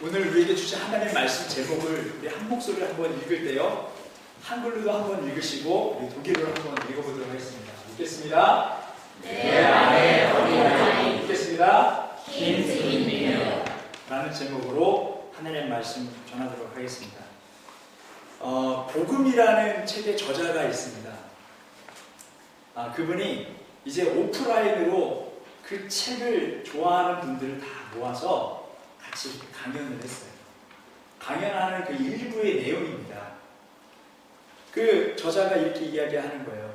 오늘 우리에게 주신 하나님의 말씀 제목을 우리 한 목소리로 한번 읽을 때요, 한글로도 한번 읽으시고 우리 독일어로 한번 읽어보도록 하겠습니다. 읽겠습니다. 내 안에 어린아이 읽겠습니다. 김수민이요 라는 제목으로 하나님의 말씀 전하도록 하겠습니다. 복음이라는 책의 저자가 있습니다. 그분이 이제 오프라인으로 그 책을 좋아하는 분들을 다 모아서 같이 강연을 했어요. 강연하는 그 일부의 내용입니다. 그 저자가 이렇게 이야기하는 거예요.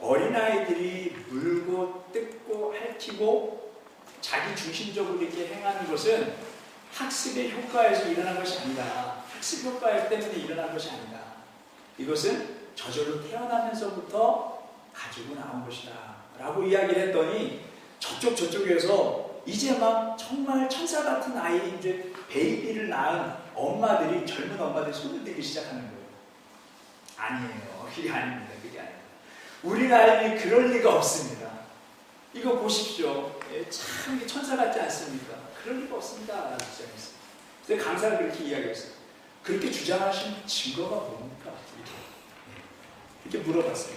어린아이들이 물고 뜯고 핥히고 자기 중심적으로 이렇게 행하는 것은 학습의 효과에서 일어난 것이 아니다. 학습 효과 때문에 일어난 것이 아니다. 이것은 저절로 태어나면서부터 가지고 나온 것이다 라고 이야기를 했더니 저쪽에서 이제 막 정말 천사 같은 아이, 이제 베이비를 낳은 엄마들이, 젊은 엄마들이 손을 들기 시작하는 거예요. 아니에요. 그게 아닙니다. 그게 아닙니다. 우리 나이는 그럴 리가 없습니다. 이거 보십시오. 참 천사 같지 않습니까? 그럴 리가 없습니다. 라고 주장했어요. 그래서 강사가 그렇게 이야기했어요. 그렇게 주장하신 증거가 뭡니까? 이렇게 물어봤어요.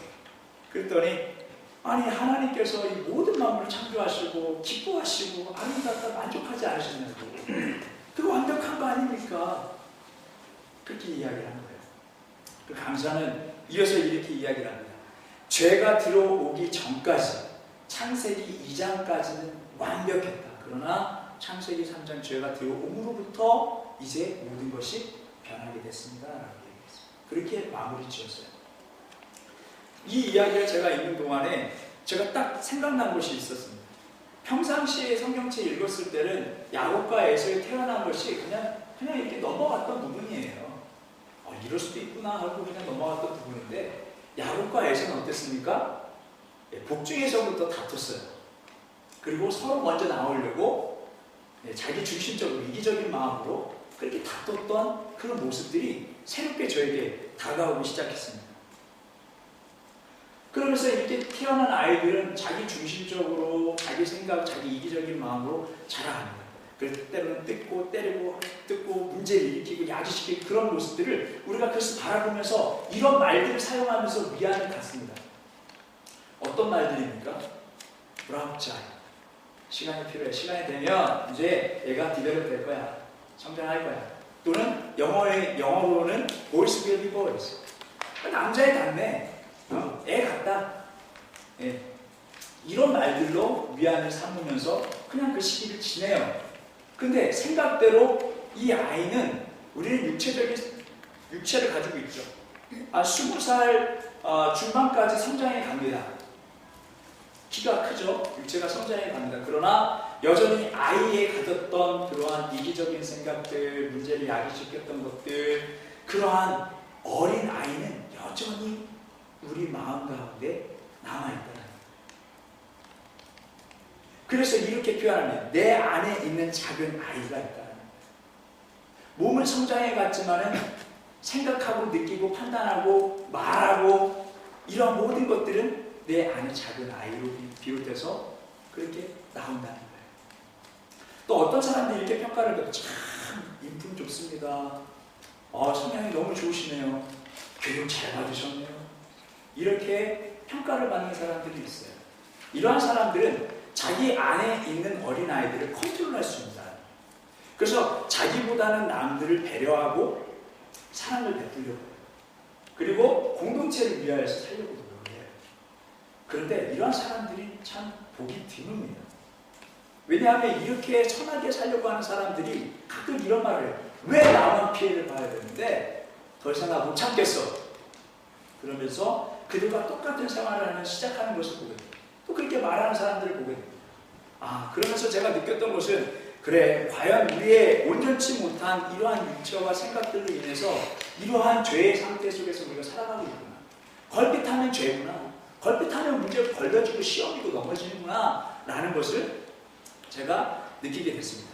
그랬더니 아니, 하나님께서 이 모든 만물을 창조하시고 기뻐하시고 아름답다 만족하지 않으시냐고. 그거 완벽한 거 아닙니까? 그렇게 이야기를 하는 거예요. 그 강사는 이어서 이렇게 이야기를 합니다. 죄가 들어오기 전까지 창세기 2장까지는 완벽했다. 그러나 창세기 3장 죄가 들어옴으로부터 이제 모든 것이 변하게 됐습니다. 라고 얘기했어요. 그렇게 마무리 지었어요. 이 이야기를 제가 읽는 동안에 제가 딱 생각난 것이 있었습니다. 평상시에 성경책 읽었을 때는 야곱과 에서의 태어난 것이 그냥 이렇게 넘어갔던 부분이에요. 이럴 수도 있구나 하고 그냥 넘어갔던 부분인데, 야곱과 에서는 어땠습니까? 복중에서부터 다퉜어요. 그리고 서로 먼저 나오려고 자기 중심적으로 이기적인 마음으로 그렇게 다퉜던 그런 모습들이 새롭게 저에게 다가오기 시작했습니다. 그러면서 이렇게 태어난 아이들은 자기 중심적으로 자기 생각, 자기 이기적인 마음으로 자라갑니다. 그래서 때로는 뜯고 때리고 뜯고 문제를 일으키고 야기시키고 그런 모습들을 우리가 그래서 바라보면서 이런 말들을 사용하면서 위안을 갖습니다. 어떤 말들입니까? 브라우치 아이. 시간이 필요해. 시간이 되면 이제 얘가 디벨롭 될 거야. 성장할 거야. 또는 영어로는 boys will be boys. 남자애 같네. 애 같다. 이런 말들로 위안을 삼으면서 그냥 그 시기를 지내요. 근데 생각대로 이 아이는, 우리는 육체를 가지고 있죠. 20살 중반까지 성장해 갑니다. 키가 크죠. 육체가 성장해 갑니다. 그러나 여전히 아이에 가졌던 그러한 이기적인 생각들, 문제를 야기시켰던 것들, 그러한 어린 아이는 여전히 우리 마음 가운데 남아있다. 그래서 이렇게 표현합니다. 내 안에 있는 작은 아이가 있다. 몸은 성장해 갔지만은 생각하고 느끼고 판단하고 말하고 이런 모든 것들은 내 안에 작은 아이로 비롯해서 그렇게 나온다는 거예요. 또 어떤 사람들이 이렇게 평가를 해도 참 인품 좋습니다. 성향이 너무 좋으시네요. 교육 잘 받으셨네요. 이렇게 평가를 받는 사람들이 있어요. 이러한 사람들은 자기 안에 있는 어린아이들을 컨트롤할 수 있다. 그래서 자기보다는 남들을 배려하고 사랑을 베풀려고 해요. 그리고 공동체를 위하여서 살려고 노력해요. 그런데 이러한 사람들이 참 보기 드뭅니다. 왜냐하면 이렇게 선하게 살려고 하는 사람들이 가끔 이런 말을 해요. 왜 나만 피해를 봐야 되는데 더 이상 나 못 참겠어. 그러면서 그들과 똑같은 생활을 시작하는 것을 보게 됩니다. 또 그렇게 말하는 사람들을 보게 됩니다. 그러면서 제가 느꼈던 것은, 그래, 과연 우리의 온전치 못한 이러한 육체와 생각들로 인해서 이러한 죄의 상태 속에서 우리가 살아가고 있구나. 걸핏하면 죄구나. 걸핏하면 문제가 걸려지고 시험이고 넘어지는구나 라는 것을 제가 느끼게 됐습니다.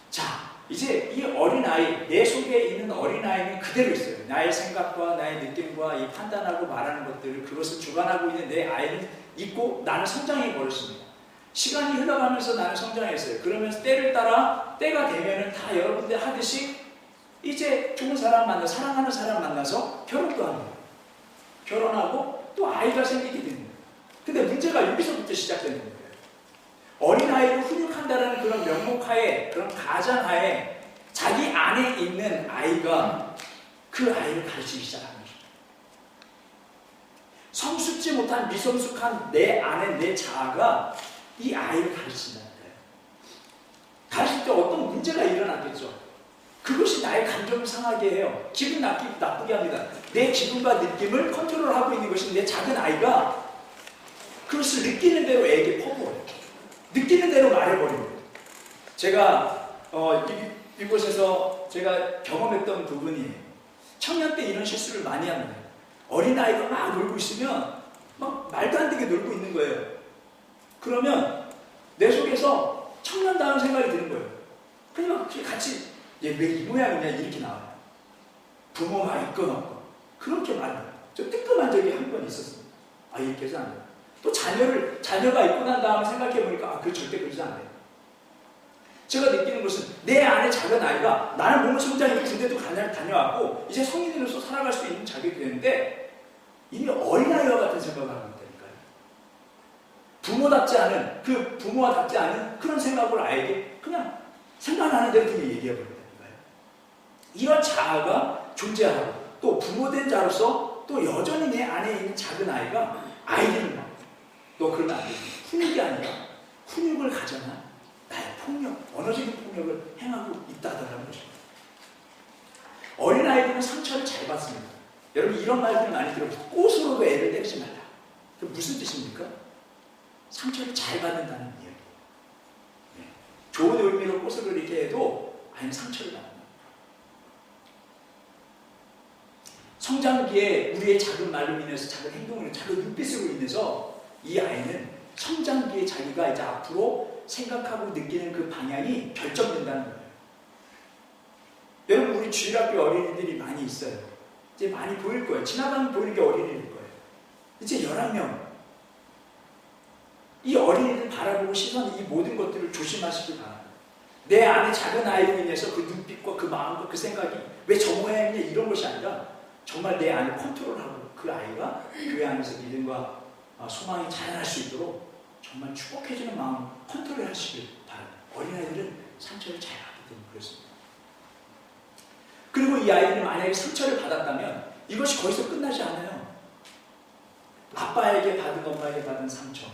자, 이제 이 어린아이, 내 속에 있는 어린아이는 그대로 있어요. 나의 생각과 나의 느낌과 이 판단하고 말하는 것들을, 그것을 주관하고 있는 내 아이는 있고 나는 성장해 버렸습니다. 시간이 흘러가면서 나는 성장했어요. 그러면서 때를 따라 때가 되면은 다 여러분들 하듯이 이제 좋은 사람 만나, 사랑하는 사람 만나서 결혼도 합니다. 결혼하고 또 아이가 생기게 됩니다. 근데 문제가 여기서부터 시작되는 거예요. 어린아이를 훈육한다는 그런 명목하에, 그런 가장하에 자기 안에 있는 아이가 그 아이를 가르치기 시작하는 거죠. 성숙지 못한 미성숙한 내 안에 내 자아가 이 아이를 가르친다는 거예요. 가르칠 때 어떤 문제가 일어났겠죠. 그것이 나의 감정을 상하게 해요. 기분 나쁘게 합니다. 내 기분과 느낌을 컨트롤하고 있는 것이 내 작은 아이가 그것을 느끼는 대로 애에게 퍼부어요. 느끼는 대로 말해버립니다. 제가 이곳에서 제가 경험했던 부분이 청년 때 이런 실수를 많이 합니다. 어린아이가 막 놀고 있으면 막 말도 안 되게 놀고 있는 거예요. 그러면 내 속에서 청년다운 생각이 드는 거예요. 그냥 같이 얘 왜 이 모양이냐 이렇게 나와요. 부모가 있건 없건 그렇게 말해요. 저 뜨끔한 적이 한 번 있었습니다. 아, 이렇게 해서 안 돼요. 또 자녀가 있고 난 다음에 생각해보니까 그 절대 그러지 않아요. 제가 느끼는 것은 내 안에 작은 아이가 나는 몸을 성장했고 군대도 다녀왔고 이제 성인으로서 살아갈 수 있는 자격이 되는데 이미 어린아이와 같은 생각을 하고 있다니까요. 부모답지 않은, 그 부모와 답지 않은 그런 생각을 아이에게 그냥 생각나는 대로 그냥 얘기해버린다니까요. 이런 자아가 존재하고 또 부모된 자로서 또 여전히 내 안에 있는 작은 아이가 아이를 막 너 그러면 안 돼. 훈육이 아니라 훈육을 가져나 나의 폭력, 언어적인 폭력을 행하고 있다더라는 것입니다. 어린아이들은 상처를 잘 받습니다. 여러분 이런 말들 많이 들어보세요. 꽃으로도 애를 때리지 말라. 그 무슨 뜻입니까? 상처를 잘 받는다는 이야기예요. 네. 좋은 의미로 꽃으로 이렇게 해도 아이는 상처를 받는다. 성장기에 우리의 작은 말로 인해서, 작은 행동으로, 작은 눈빛으로 인해서 이 아이는 성장기에 자기가 이제 앞으로 생각하고 느끼는 그 방향이 결정된다는 거예요. 여러분 우리 주일학교 어린이들이 많이 있어요. 이제 많이 보일 거예요. 지나가면 보이는 게 어린이일 거예요. 이제 11명. 이 어린이들 바라보고 시선, 이 모든 것들을 조심하시기 바랍니다. 내 안에 작은 아이로 인해서 그 눈빛과 그 마음과 그 생각이 왜 저 모양이냐 이런 것이 아니라 정말 내 안을 컨트롤하고 그 아이가 교회 안에서 믿음과 소망이 자라날 수 있도록 정말 축복해주는 마음 컨트롤 하시길 바랍니다. 어린아이들은 상처를 잘 받기 때문에 그렇습니다. 그리고 이 아이들이 만약에 상처를 받았다면 이것이 거기서 끝나지 않아요. 아빠에게 받은, 엄마에게 받은 상처,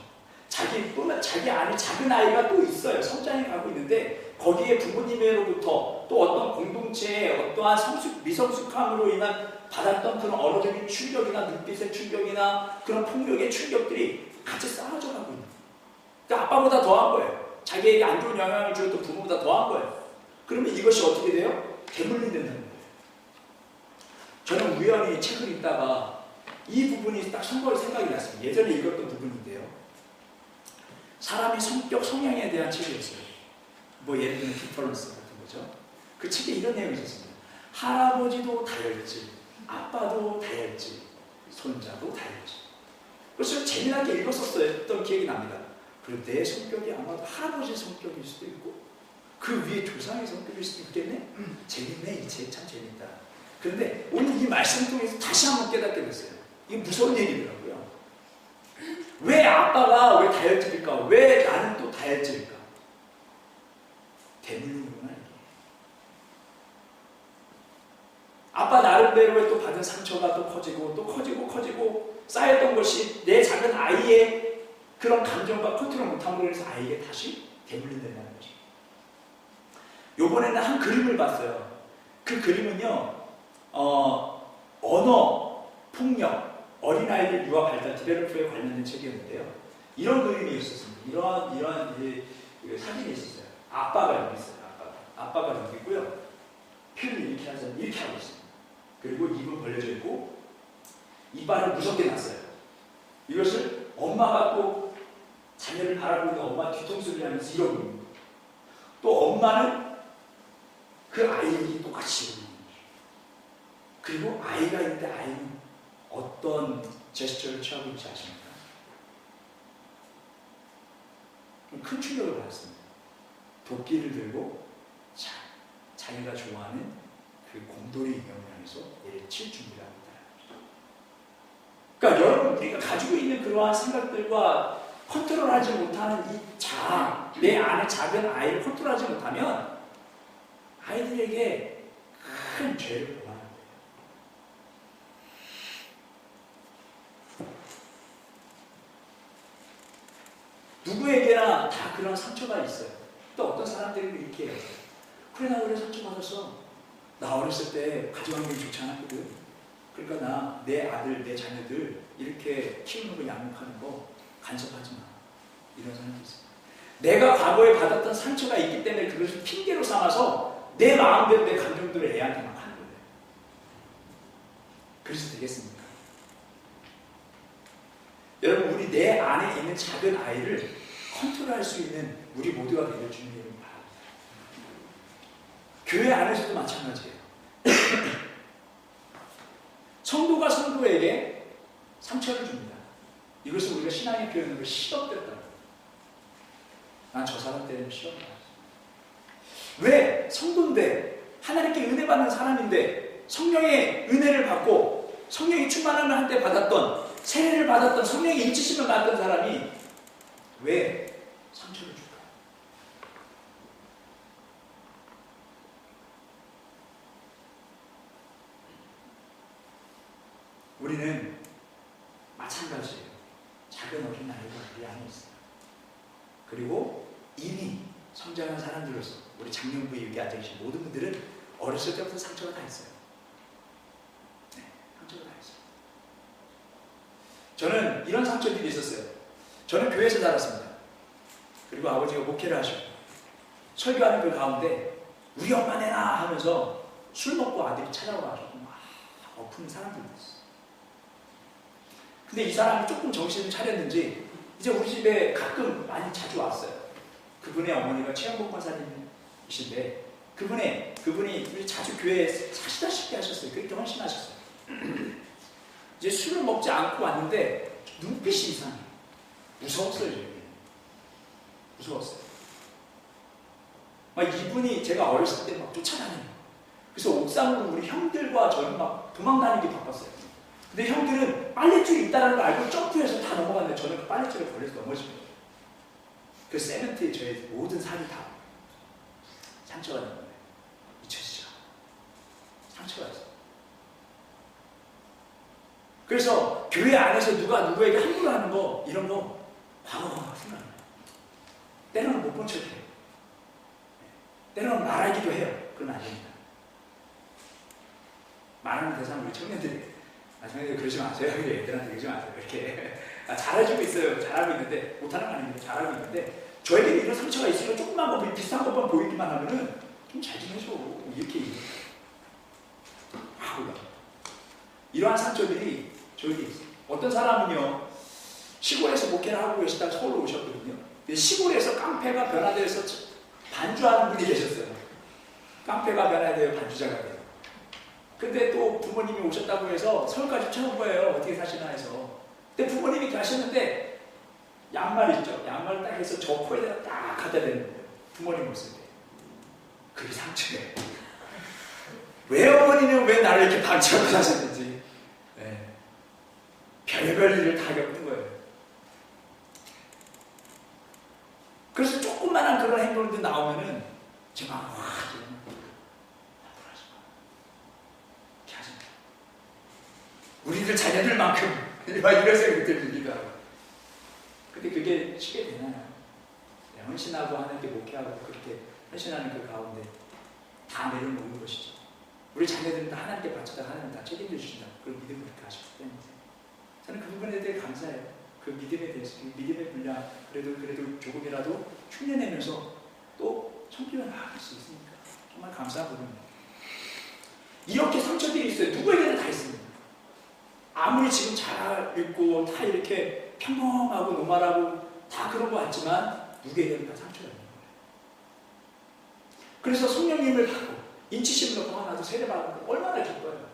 자기 안에 작은 아이가 또 있어요. 성장해 가고 있는데 거기에 부모님으로부터 또 어떤 공동체의 어떠한 미성숙함으로 인한 받았던 그런 언어적인 충격이나 눈빛의 충격이나 그런 폭력의 충격들이 같이 쌓아져 가고 있는 거예요. 그러니까 아빠보다 더한 거예요. 자기에게 안 좋은 영향을 주었던 부모보다 더한 거예요. 그러면 이것이 어떻게 돼요? 대물림된다는 거예요. 저는 우연히 책을 읽다가 이 부분이 딱 생각이 났습니다. 예전에 읽었던 부분인데요. 사람의 성격, 성향에 대한 책이었어요. 뭐 예를 들면 디퍼런스 같은 거죠. 그 책에 이런 내용이 있었습니다. 할아버지도 다혈질, 아빠도 다혈질, 손자도 다혈질. 그래서 재미나게 읽었었던 기억이 납니다. 그리고 내 성격이 아마도 할아버지 성격일 수도 있고 그 위에 조상의 성격일 수도 있겠네? 재밌네. 이 책 참 재밌다. 그런데 오늘 이 말씀을 통해서 다시 한번 깨닫게 됐어요. 이게 무서운 얘기더라고요. 왜 아빠가 왜 다혈질일까? 왜 나는 또 다혈질일까? 대물림이구나. 아빠 나름대로의 또 받은 상처가 또 커지고 쌓였던 것이 내 작은 아이의 그런 감정과 컨트롤 못함으로 해서 아이에게 다시 대물림된다는 거죠. 요번에는 한 그림을 봤어요. 그 그림은요, 언어, 폭력, 어린아이들 유아 발달 디벨롭에 관련된 책이었는데요. 이런 그림이 있었습니다. 이러한 사진이 있었어요. 아빠가 여기 있어요. 아빠가 여기 있고요. 표를 이렇게 하고 있습니다. 그리고 입은 벌려져 있고 이빨을 무섭게 놨어요. 이것을 엄마가 또 자녀를 바라보고 있는 엄마 뒤통수를 하면서 이러고 있는 거예요. 또 엄마는 그 아이에게 똑같이 이러고 있는 거예요. 그리고 아이가 있는데 아이는 어떤 제스처를 취하고 있지 아십니까? 큰 충격을 받았습니다. 도끼를 들고 자기가 좋아하는 그 곰돌이 인형을 향해서 얘를 칠 준비를 합니다. 그러니까 여러분, 우리가 가지고 있는 그러한 생각들과 컨트롤하지 못하는 이 자아, 내 안에 작은 아이를 컨트롤하지 못하면 아이들에게 큰 죄를 범하는 거예요. 누구에게나 다 그런 상처가 있어요. 또 어떤 사람들이 이렇게 해요. 그래, 나 그래 상처받았어. 나 어렸을 때 가정환경이 좋지 않았거든. 그러니까 나 내 아들, 내 자녀들 이렇게 키우는 거, 양육하는 거 간섭하지 마. 이런 사람도 있어요. 내가 과거에 받았던 상처가 있기 때문에 그것을 핑계로 삼아서 내 마음대로 내 감정들을 애한테 막 하는 거예요. 그래서 되겠습니까? 여러분, 우리 내 안에 있는 작은 아이를 컨트롤할 수 있는 우리 모두가 되길 주님의 이름으로 바랍니다. 교회 안에서도 마찬가지예요. 성도가 성도에게 상처를 줍니다. 이것을 우리가 신앙의 표현으로 시험됐다고. 난 저 사람 때문에 시험을 받았어. 왜? 성도인데, 하나님께 은혜 받는 사람인데, 성령의 은혜를 받고 성령의 충만함을 한때 받았던, 세례를 받았던, 성령의 인치심을 받던 사람이 왜 상처를 줄까? 우리는 마찬가지예요. 작은 어린아이가 우리 안에 있어요. 그리고 이미 성장한 사람들로서, 우리 장년부에 여기 앉아계신 모든 분들은 어렸을 때부터 상처가 다 있어요. 네, 상처가 다 있어요. 저는 이런 상처들이 있었어요. 저는 교회에서 자랐습니다. 그리고 아버지가 목회를 하시고 설교하는 그 가운데 우리 엄마 내놔 하면서 술 먹고 아들이 찾아와가지고 막 엎는 사람들이 있어요. 근데 이 사람이 조금 정신을 차렸는지 이제 우리 집에 가끔 많이 자주 왔어요. 그분의 어머니가 최영복 권사님이신데 그분이 우리 자주 교회에 사시다시피 하셨어요. 그렇게 헌신하셨어요. 이제 술을 먹지 않고 왔는데 눈빛이 이상해요. 무서웠어요. 무서웠어요. 막 이분이 제가 어렸을 때 막 쫓아다녀요. 그래서 옥상으로 우리 형들과 저는 막 도망다니기 바빴어요. 근데 형들은 빨랫줄이 있다는 걸 알고 점프해서 다 넘어갔는데 저는 그 빨랫줄에 걸려서 넘어집니다. 그 세멘트에 저의 모든 살이 다 상처가 된 거예요. 잊혀지죠. 상처가 있어요. 그래서 교회 안에서 누가 누구에게 함부로 하는 거, 이런 거 과거가 생각나요. 때로는 못 본 척해요. 때로는 말하기도 해요. 그건 아닙니다. 말하는 대상은 우리 청년들이, 청년들 그러지 마세요. 애들한테 그러지 마세요. 이렇게 잘해주고 있어요. 잘하고 있는데, 못하는 거 아닙니다. 잘하고 있는데, 저에게 이런 상처가 있으면 조금만 거 비슷한 것만 보이기만 하면은 좀 잘 좀 해줘. 이렇게 얘기해요. 이러한 상처들이 저에게 있어요. 어떤 사람은요, 시골에서 목회를 하고 계시다가 서울로 오셨거든요. 시골에서 깡패가 변화되어서 반주하는 분이 계셨어요. 깡패가 변화되어 반주자가 돼요. 근데 또 부모님이 오셨다고 해서 서울까지 찾아온 거예요. 어떻게 사시나 해서. 근데 부모님이 가셨는데 양말 있죠? 양말 딱 해서 저 코에다가 딱 갖다 대는 거예요. 부모님 모습에. 그게 상처예요. 왜 어머니는 왜 나를 이렇게 방치하고 사셨는지. 네. 별별 일을 다 겪는 거예요. 그래서 조그만한 그런 행동들 나오면은 제가 와, 이러면 앞으로 하지 마. 이렇게 하지 마. 우리들 자녀들만큼 막 이런 생각이 들기도 하고. 근데 그게 쉽게 되나요? 네, 헌신하고 하나님께 목회하고 그렇게 헌신하는 그 가운데 다 내려놓는 것이죠. 우리 자녀들은 다 하나님께 바치다가 하나님 다 책임져 주신다. 그런 믿음을 그렇게 하셨기 때문에 저는 그 부분에 대해 감사해요. 그 믿음에 대해서, 그 믿음의 분량, 그래도 조금이라도 흉내내면서 또 성경을 나아갈 수 있으니까 정말 감사하거든요. 이렇게 상처들이 있어요. 누구에게나 다 있습니다. 아무리 지금 잘 읽고 다 이렇게 평범하고 노말하고 다 그런 것 같지만 누구에게는 다 상처가 있는 거예요. 그래서 성령님을 받고 인치심을 넣고 하나도 세례받는 거 얼마나 기뻐요.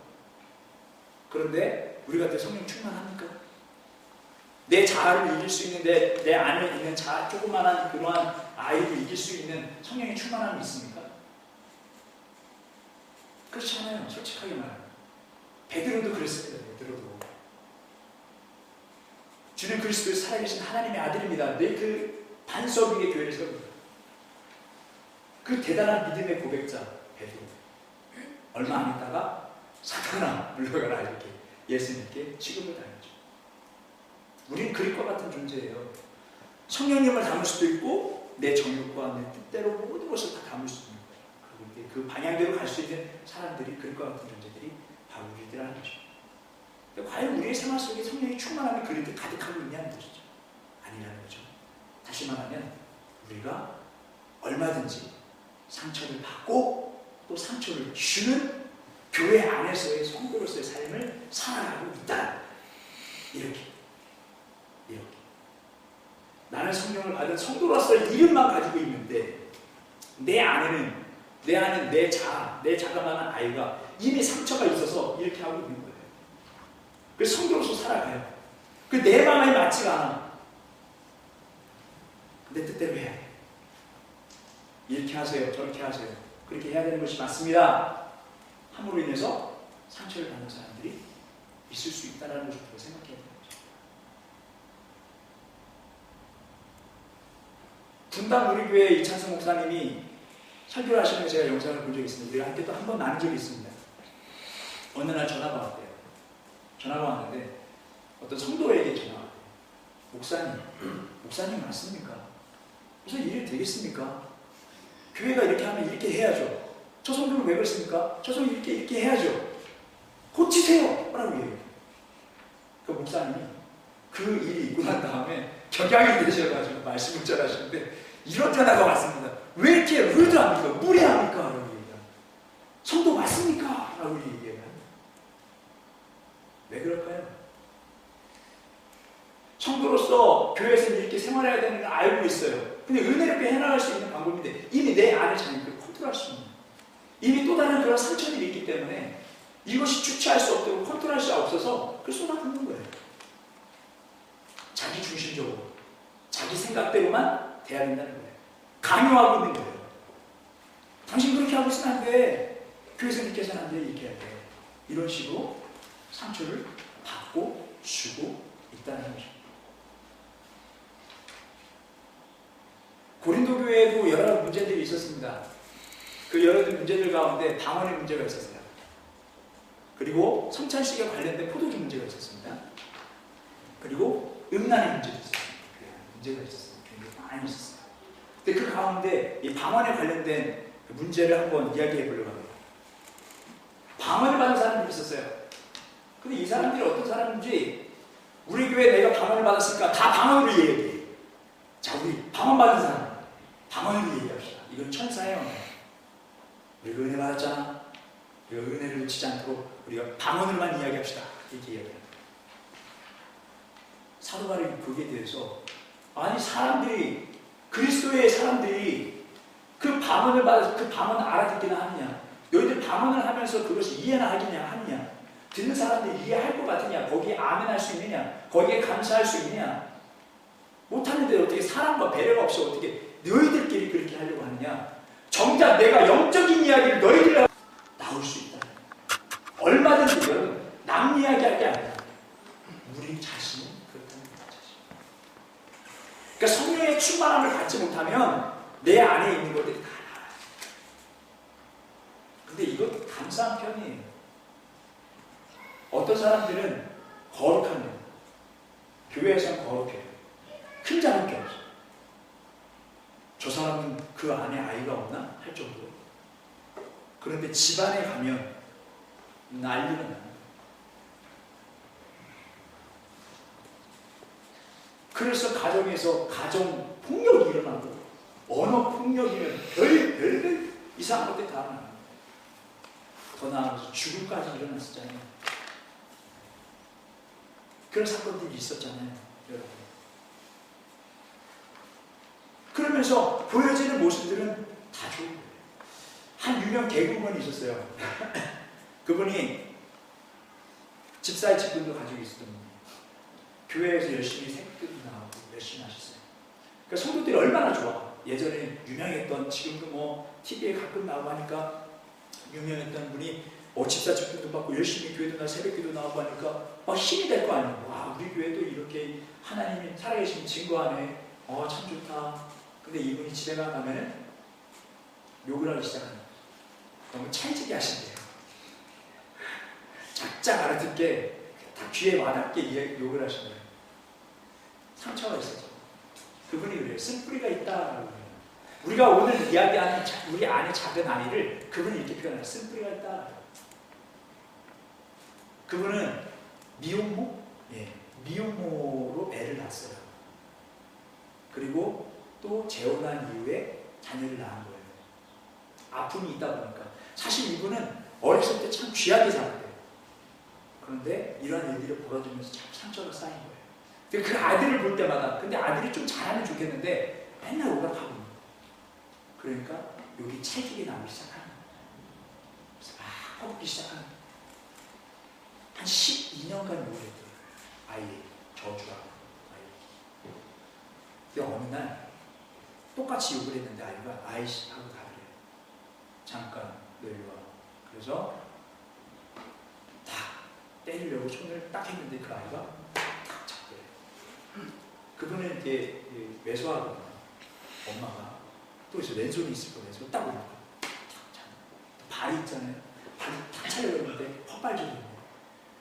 그런데 우리가 또 성령 충만합니까? 내 자아를 이길 수 있는 내 안에 있는 자아, 조그만한 그러한 아이를 이길 수 있는 성령의 충만함이 있습니까? 그렇지 않아요. 솔직하게 말하면. 베드로도 그랬습니다. 베드로도. 주는 그리스도의 살아계신 하나님의 아들입니다. 내 그 반석 위에 교회를 세웁니다. 그 대단한 믿음의 고백자 베드로. 얼마 안 있다가 사탄아 물러가라 이렇게 예수님께 취급을 당했죠. 우리는 그릇과 같은 존재예요. 성령님을 담을 수도 있고 내 정욕과 내 뜻대로 모든 것을 다 담을 수 있는 거예요. 그리고 그 방향대로 갈 수 있는 사람들이 그릇과 같은 존재들이 바로 우리들이라는 것입니다. 과연 우리의 생활 속에 성령이 충만함이 그릇에 가득하고 있냐는 것이죠. 아니라는 거죠. 다시 말하면 우리가 얼마든지 상처를 받고 또 상처를 주는 교회 안에서의 성도로서의 삶을 살아가고 있다. 이렇게 나는 성령을 받은 성도로서의 이름만 가지고 있는데 내 안에는 내 자그마한 아이가 이미 상처가 있어서 이렇게 하고 있는 거예요. 그래서 성도로서 살아가요. 그 내 마음에 맞지가 않아. 내 뜻대로 해야 돼. 이렇게 하세요. 저렇게 하세요. 그렇게 해야 되는 것이 맞습니다. 함으로 인해서 상처를 받는 사람들이 있을 수 있다는 것을 생각해야 돼요. 분당 우리교회 이찬성 목사님이 설교를 하시는 제가 영상을 본 적이 있습니다. 우리가 함께 또 한 번 나눈 적이 있습니다. 어느 날 전화가 왔대요. 전화가 왔는데 어떤 성도에게 전화가 왔대요. 목사님 맞습니까? 무슨 일이 되겠습니까? 교회가 이렇게 하면 이렇게 해야죠. 저 성도는 왜 그렇습니까? 저 성도 이렇게 해야죠. 고치세요! 라고 얘기해요. 그 목사님이 그 일이 있고 난 다음에 격양이 되셔가지고 말씀을 전하시는데 이런 전화가 왔습니다. 왜 이렇게 루드합니까? 무례합니까? 라고 얘기해요. 성도 맞습니까? 라고 얘기해요. 왜 그럴까요? 성도로서 교회에서 이렇게 생활해야 되는 걸 알고 있어요. 근데 은혜롭게 해나갈 수 있는 방법인데 이미 내 안에 자기를 컨트롤할 수 있는, 이미 또 다른 그런 상처들이 있기 때문에 이것이 주체할 수 없고 컨트롤할 수 없어서 그 쏟아붓는 거예요. 자기 중심적으로 자기 생각대로만 돼야 된다는 거예요. 강요하고 있는 거예요. 당신 그렇게 하고 있으면 안 돼. 교회에서 이렇게 해서는 안 돼. 이렇게 해야 돼. 이런 식으로 상처를 받고 주고 있다는 것입니다. 고린도 교회에도 여러 문제들이 있었습니다. 그 여러 문제들 가운데 방언의 문제가 있었어요. 그리고 성찬식에 관련된 포도주 문제가 있었습니다. 그리고 음란의 문제도 있었어요. 문제가 있었어요. 굉장히 많이 있었어요. 근데 그 가운데 이 방언에 관련된 문제를 한번 이야기해 보려고 합니다. 방언을 받은 사람들이 있었어요. 근데 이 사람들이 어떤 사람인지 우리 교회 내가 방언을 받았으니까 다 방언으로 얘기해. 자, 우리 방언 받은 사람 방언으로 얘기합시다. 이건 천사예요. 우리가 은혜 받았잖아. 우리가 은혜를 놓치지 않도록 우리가 방언으로만 이야기합시다. 이렇게 이야기합니다. 사도 바울이 거기에 대해서 아니 사람들이 그리스도의 사람들이 그 방언을 받아서 그 방언을 알아듣기나 하느냐, 너희들 방언을 하면서 그것이 이해나 하느냐, 듣는 사람들이 이해할 것 같으냐, 거기에 아멘할 수 있느냐, 거기에 감사할 수 있느냐, 못하는데 어떻게 사랑과 배려가 없이 어떻게 너희들끼리 그렇게 하려고 하느냐. 정작 내가 영적인 이야기를 너희들과 나올 수 있다. 얼마든지 여러분 남 이야기할 게 아니라 우리 자신은 그렇다는 거죠. 그러니까 성령의 충만함을 갖지 못하면 내 안에 있는 것들이 다 나와요. 근데 이거 감사한 편이에요. 어떤 사람들은 거룩합니다. 교회에서는 거룩해요. 큰 자는 게 없어요. 저 사람은 그 안에 아이가 없나? 할 정도로. 그런데 집안에 가면 난리가 나요. 그래서 가정에서 가정 폭력이 일어나고 언어 폭력이면 별별 이상한 것들이 다 나요. 더 나아가서 죽음까지 일어났었잖아요. 그런 사건들이 있었잖아요, 여러분. 그러면서 보여지는 모습들은 다 좋은 거예요. 한 유명 개그우먼이 있었어요. 그분이 집사의 직분도 가지고 있었던 분이에요. 교회에서 열심히 새벽기도 나오고 열심히 하셨어요. 그러니까 성도들이 얼마나 좋아. 예전에 유명했던, 지금도 뭐 TV에 가끔 나오고 하니까 유명했던 분이 집사 직분도 받고 열심히 교회도 나 새벽기도 나오고 하니까 막 힘이 될 거 아니에요. 와, 우리 교회도 이렇게 하나님이 살아계신 증거하네. 참 좋다. 근데 이분이 집에 가면은 욕을 하기 시작하는 거예요. 너무 찰지게 하신대요. 작작 알아듣게 다 귀에 와닿게 욕을 하신 거예요. 상처가 있어서. 그분이 그래요. 쓴뿌리가 있다라고 해요. 우리가 오늘 이야기하는 우리 안에 작은 아이를 그분이 이렇게 표현해요. 쓴뿌리가 있다. 그분은 미혼모? 예, 미혼모로 애를 낳았어요. 그리고 또 재혼한 이후에 자녀를 낳은 거예요. 아픔이 있다 보니까. 사실 이분은 어렸을 때 참 귀하게 자랐대요. 그런데 이러한 일들이 벌어지면서 참 상처가 쌓인 거예요. 그 아들을 볼 때마다, 근데 아들이 좀 잘하면 좋겠는데 맨날 오락하고 있는 거예요. 그러니까 여기 찰지게 나오기 시작하는 거예요. 그래서 막 퍼붓기 시작하는 거예요. 한 12년간 욕을 했대요. 아이의 저주가. 근데 어느 날 똑같이 욕을 했는데 아이가 아이씨 하고 답을 해요. 잠깐 너 이리 와. 그래서 딱 때리려고 손을 딱 했는데 그 아이가 딱 잡더래요. 그분은 이렇게 외소하거든요. 엄마가 또 있어. 왼손이 있을 거예요. 왼손 딱 올려. 발이 있잖아요. 발이 딱 차려졌는데 헛발질이에요.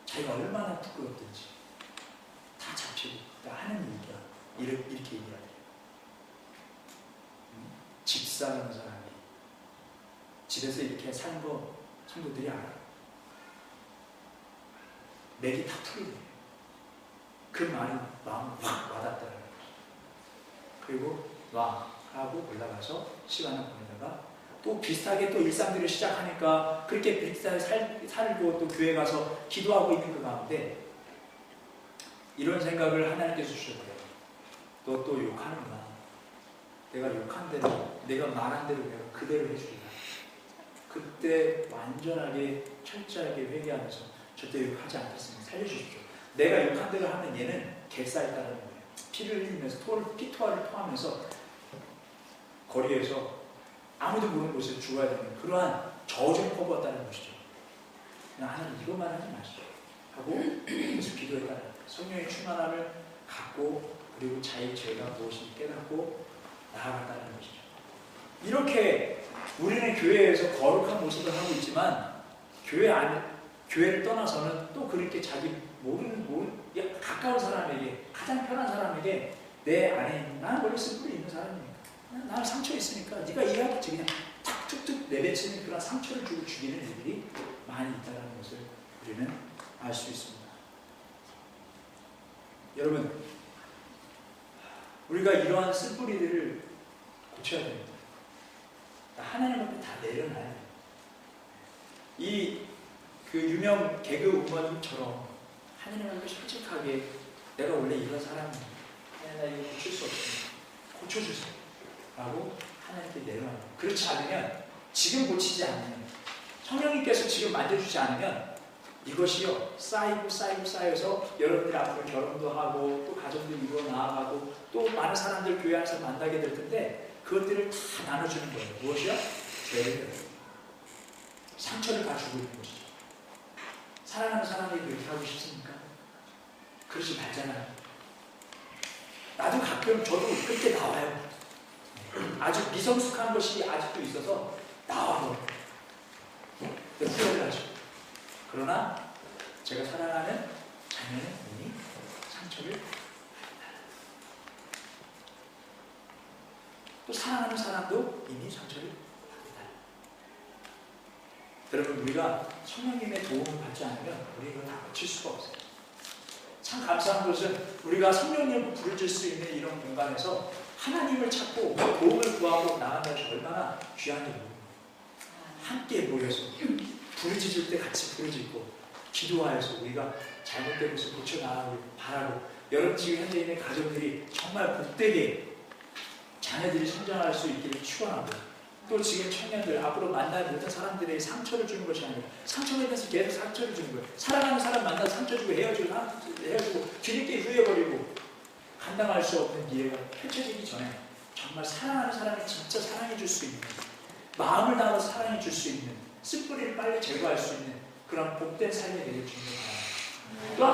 자기가 얼마나 부끄럽든지 다 잡히고 다 하는 얘기야. 이렇게 얘기해야 돼요. 집사라는 사람이 집에서 이렇게 사는 거 성도들이 알아. 맥이 다 풀리네. 그 말이 마음을 확 와닿더라고요. 그리고 와 하고 올라가서 시간을 보내다가 또 비슷하게 또 일상들을 시작하니까 그렇게 비슷하게 살고 또 교회 가서 기도하고 있는 그 가운데 이런 생각을 하나님께서 주셨대요. 너 또 욕하는구나. 내가 욕한 대로, 내가 말한 대로 내가 그대로 해주리라. 그때 완전하게 철저하게 회개하면서 절대 욕하지 않겠습니다. 살려주십시오. 내가 욕한 대로 하면 얘는 객사했다는 거예요. 피를 흘리면서 피토화를 토하면서 거리에서 아무도 모르는 곳에서 죽어야 되는 그러한 저주를 퍼부었다는 것이죠. 그냥 하나님 이것만 하지 마시죠 하고 계속 기도했다는 거예요. 성령의 충만함을 갖고 그리고 자기 죄가 무엇인지 깨닫고 나아갔다는 것이죠. 이렇게 우리는 교회에서 거룩한 모습을 하고 있지만 교회를 떠나서는 또 그렇게 자기 가까운 사람에게, 가장 편한 사람에게 내 안에 나는 원래 쓴뿌리 있는 사람이니까 나는 상처 있으니까 네가 이해하겠지 그냥 탁 툭툭 내뱉치는 그런 상처를 주고 죽이는 일들이 많이 있다는 것을 우리는 알 수 있습니다. 여러분, 우리가 이러한 쓴뿌리들을 고쳐야 됩니다. 하나님 앞에 다 내려놔야 돼요. 그 유명 개그 우먼처럼 하나님 앞에 솔직하게 내가 원래 이런 사람이야. 나 이거 고칠 수 없습니다. 고쳐주세요. 라고 하나님께 내려놔야 돼요. 그렇지 않으면, 지금 고치지 않으면, 성령님께서 지금 만져주지 않으면 이것이요 쌓여서 여러분들 앞으로 결혼도 하고 또 가정도 이루어 나아가고 또 많은 사람들 교회 안에서 만나게 될 텐데 그것들을 다 나눠주는 거예요. 무엇이요? 죄를, 상처를 다 주고 있는 것이죠. 사랑하는 사람이 그렇게 하고 싶습니까? 그러지 말잖아요. 나도 가끔 저도 그때 나와요. 아주 미성숙한 것이 아직도 있어서 나와요. 후회를 하죠. 그러나 제가 사랑하는 자녀는 이미 상처를 받았다. 또 사랑하는 사람도 이미 상처를 받았다. 여러분, 우리가 성령님의 도움을 받지 않으면 우리가 다 고칠 수가 없어요. 참 감사한 것은 우리가 성령님을 부르질 수 있는 이런 공간에서 하나님을 찾고 도움을 구하고 나간다는 것이 얼마나 귀한 일입니다. 함께 모여서 부르짖을 때 같이 부르짖고 기도하여서 우리가 잘못된 것을 고쳐나가길 바라고, 여러분 지금 현재 있는 가정들이 정말 복되게 자녀들이 성장할 수 있기를 축원하고 또 지금 청년들 앞으로 만날 모든 사람들에게 상처를 주는 것이 아니라 상처에 대해서 계속 상처를 주는 거예요. 사랑하는 사람 만나서 상처 주고 헤어지고 뒤늦게 후회버리고 감당할 수 없는 미래가 펼쳐지기 전에 정말 사랑하는 사람이 진짜 사랑해 줄 수 있는, 마음을 담아서 사랑해 줄 수 있는, 쓴뿌리를 빨리 제거할 수 있는 그런 복된 삶이 되길 주는 바랍니다. 또